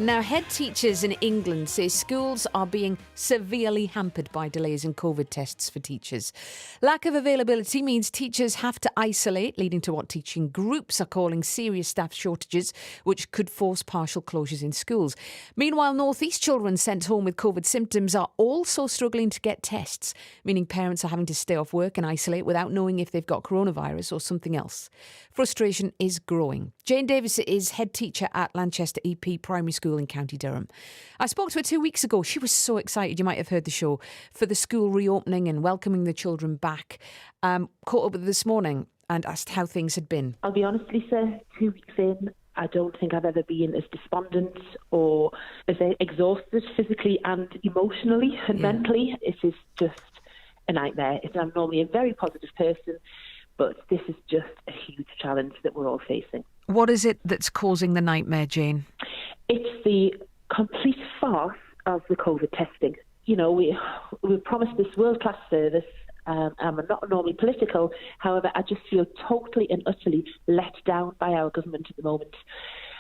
Now, head teachers in England say schools are being severely hampered by delays in COVID tests for teachers. Lack of availability means teachers have to isolate, leading to what teaching groups are calling serious staff shortages, which could force partial closures in schools. Meanwhile, North East children sent home with COVID symptoms are also struggling to get tests, meaning parents are having to stay off work and isolate without knowing if they've got coronavirus or something else. Frustration is growing. Jane Davis is head teacher at Lanchester EP Primary School in County Durham. I spoke to her 2 weeks ago. She was so excited, you might have heard the show, for the school reopening and welcoming the children back. Caught up with her this morning and asked how things had been. I'll be honest, Lisa, 2 weeks in, I don't think I've ever been as despondent or as exhausted physically and emotionally and mentally. It is just a nightmare. I'm normally a very positive person, but this is just a huge challenge that we're all facing. What is it that's causing the nightmare, Jane? It's the complete farce of the COVID testing. You know, we promised this world-class service. I'm not normally political. However, I just feel totally and utterly let down by our government at the moment.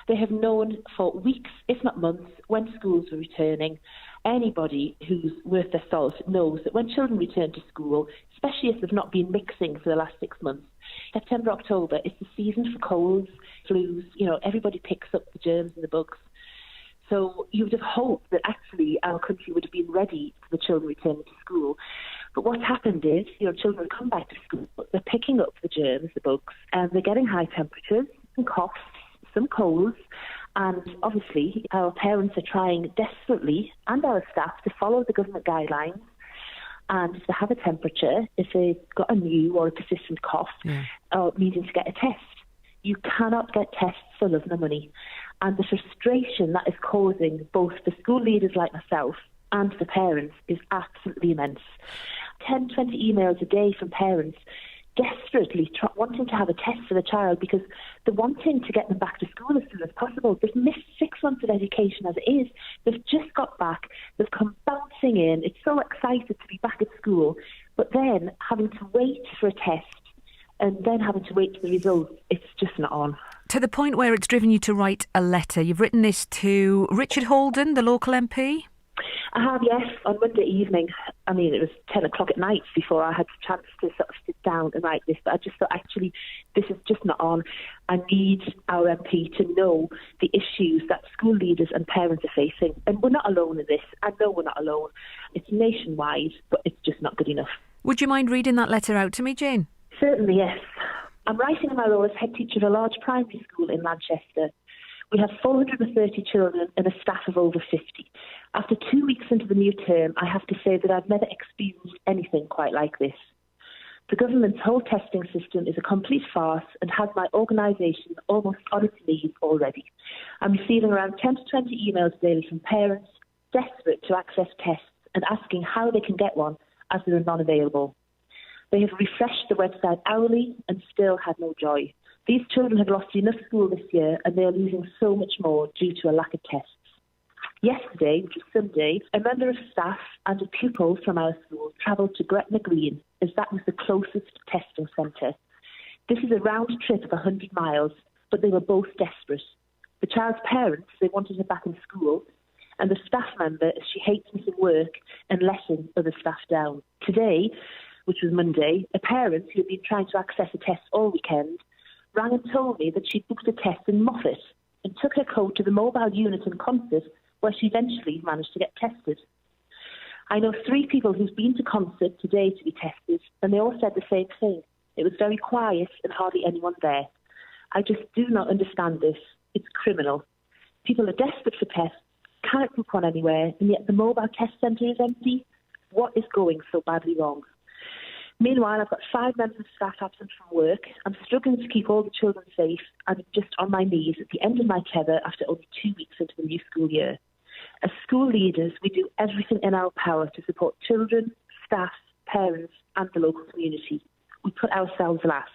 They have known for weeks, if not months, when schools were returning. Anybody who's worth their salt knows that when children return to school, especially if they've not been mixing for the last 6 months, September, October, it's the season for colds, flus. You know, everybody picks up the germs and the bugs. So you would have hoped that actually our country would have been ready for the children returning to school. But what's happened is, children come back to school, they're picking up the germs, the bugs, and they're getting high temperatures, some coughs, some colds, and obviously our parents are trying desperately, and our staff, to follow the government guidelines. And if they have a temperature, if they've got a new or a persistent cough, or needing to get a test, you cannot get tests for love nor money. And the frustration that is causing both the school leaders like myself and the parents is absolutely immense. 10, 20 emails a day from parents desperately wanting to have a test for the child because they're wanting to get them back to school as soon as possible. They've missed 6 months of education as it is. They've just got back. They've come bouncing in. It's so excited to be back at school. But then having to wait for a test and then having to wait for the results, it's just not on. To the point where it's driven you to write a letter. You've written this to Richard Holden, the local MP? I have, yes, on Monday evening. I mean, it was 10 o'clock at night before I had the chance to sort of sit down and write this. But I just thought, actually, this is just not on. I need our MP to know the issues that school leaders and parents are facing. And we're not alone in this. I know we're not alone. It's nationwide, but it's just not good enough. Would you mind reading that letter out to me, Jane? Certainly, yes. I'm writing in my role as head teacher of a large primary school in Lanchester. We have 430 children and a staff of over 50. After 2 weeks into the new term, I have to say that I've never experienced anything quite like this. The government's whole testing system is a complete farce and has my organisation almost on its knees already. I'm receiving around 10 to 20 emails daily from parents desperate to access tests and asking how they can get one as there are none available. They have refreshed the website hourly and still had no joy. These children have lost enough school this year and they are losing so much more due to a lack of tests. Yesterday, which was Sunday, a member of staff and a pupil from our school travelled to Gretna Green as that was the closest testing centre. This is a round trip of 100 miles, but they were both desperate. The child's parents, they wanted her back in school, and the staff member, she hates missing work and letting other staff down. Today, which was Monday, a parent who had been trying to access a test all weekend rang and told me that she'd booked a test in Moffat and took her code to the mobile unit in Concert, where she eventually managed to get tested. I know 3 people who've been to Concert today to be tested, and they all said the same thing. It was very quiet and hardly anyone there. I just do not understand this. It's criminal. People are desperate for tests, can't book one anywhere, and yet the mobile test centre is empty. What is going so badly wrong? Meanwhile, I've got 5 members of staff absent from work. I'm struggling to keep all the children safe. I'm just on my knees at the end of my tether after only 2 weeks into the new school year. As school leaders, we do everything in our power to support children, staff, parents, and the local community. We put ourselves last.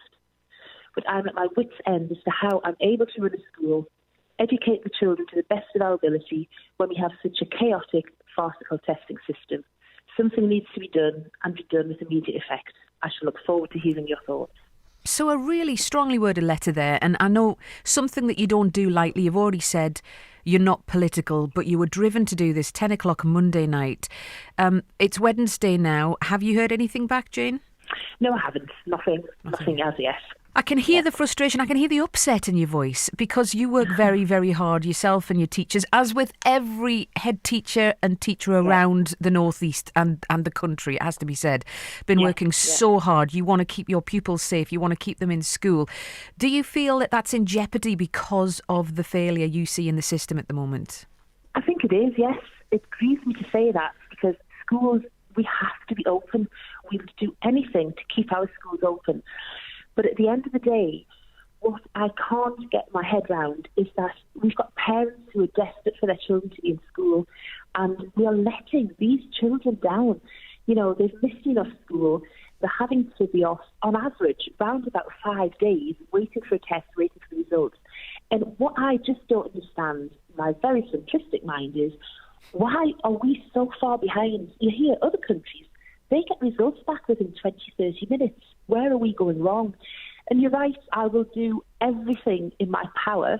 But I'm at my wit's end as to how I'm able to run a school, educate the children to the best of our ability when we have such a chaotic, farcical testing system. Something needs to be done and be done with immediate effect. I shall look forward to hearing your thoughts. So a really strongly worded letter there, and I know something that you don't do lightly. You've already said you're not political, but you were driven to do this 10 o'clock Monday night. It's Wednesday now. Have you heard anything back, Jane? No, I haven't. Nothing as yet. I can hear the frustration, I can hear the upset in your voice, because you work very, very hard yourself and your teachers, as with every head teacher and teacher around the North East and the country, it has to be said. Been working so hard. You want to keep your pupils safe, you want to keep them in school. Do you feel that that's in jeopardy because of the failure you see in the system at the moment? I think it is, yes. It grieves me to say that, because schools, we have to be open. We would do anything to keep our schools open. But at the end of the day, what I can't get my head round is that we've got parents who are desperate for their children to be in school, and we are letting these children down. You know, they've missed enough school. They're having to be off, on average, round about 5 days, waiting for a test, waiting for the results. And what I just don't understand, my very simplistic mind, is why are we so far behind? You hear other countries, they get results back within 20, 30 minutes. Where are we going wrong? And you're right, I will do everything in my power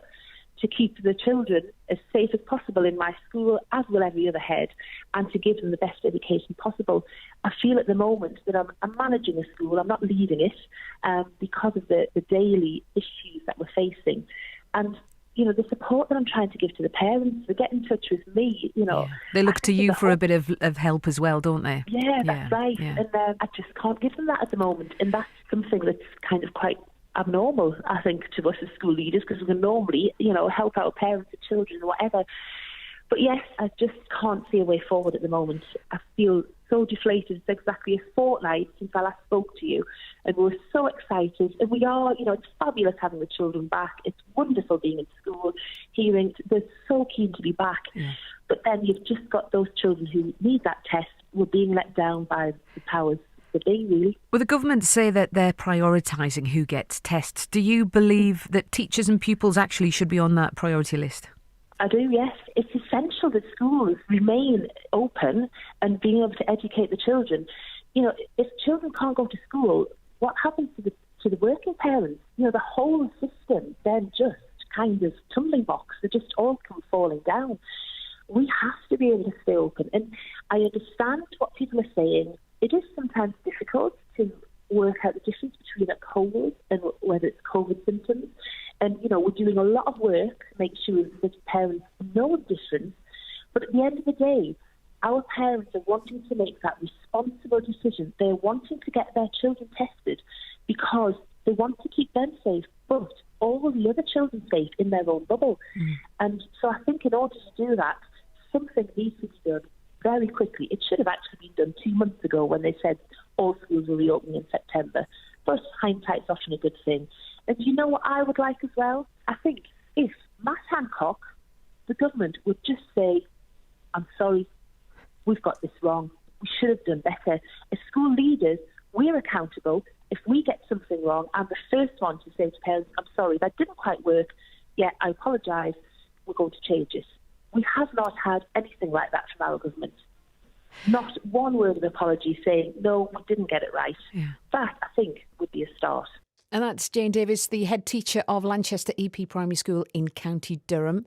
to keep the children as safe as possible in my school, as will every other head, and to give them the best education possible. I feel at the moment that I'm managing a school, I'm not leading it, because of the daily issues that we're facing. And you know, the support that I'm trying to give to the parents, they get in touch with me, you know. Yeah. They look to you for a bit of help as well, don't they? Yeah, that's right. Yeah. And I just can't give them that at the moment. And that's something that's kind of quite abnormal, I think, to us as school leaders, because we can normally, you know, help our parents and children or whatever. But yes, I just can't see a way forward at the moment. I feel so deflated. It's exactly a fortnight since I last spoke to you, and we're so excited. And we are, you know, it's fabulous having the children back. It's wonderful being in school, hearing they're so keen to be back. Yeah. But then you've just got those children who need that test. We're being let down by the powers that be, really. Well, the government say that they're prioritising who gets tests. Do you believe that teachers and pupils actually should be on that priority list? I do, yes. It's essential that schools remain open and being able to educate the children. You know, if children can't go to school, what happens to the working parents? You know, the whole system then just kind of tumbling blocks. They just all come falling down. We have to be able to stay open. And I understand what people are saying. It is sometimes difficult to work out the difference between a cold and whether it's COVID symptoms. And, you know, we're doing a lot of work to make sure that parents know the difference. But at the end of the day, our parents are wanting to make that responsible decision. They're wanting to get their children tested because they want to keep them safe, but all the other children safe in their own bubble. And so I think in order to do that, something needs to be done very quickly. It should have actually been done 2 months ago when they said all schools were reopening in September. But hindsight's often a good thing. And you know what I would like as well? I think if Matt Hancock, the government, would just say, I'm sorry, we've got this wrong. We should have done better. As school leaders, we're accountable. If we get something wrong, I'm the first one to say to parents, I'm sorry, that didn't quite work. Yeah, I apologise. We're going to change it. We have not had anything like that from our government. Not one word of apology saying, no, we didn't get it right. Yeah. That, I think, would be a start. And that's Jane Davis, the head teacher of Lanchester EP Primary School in County Durham.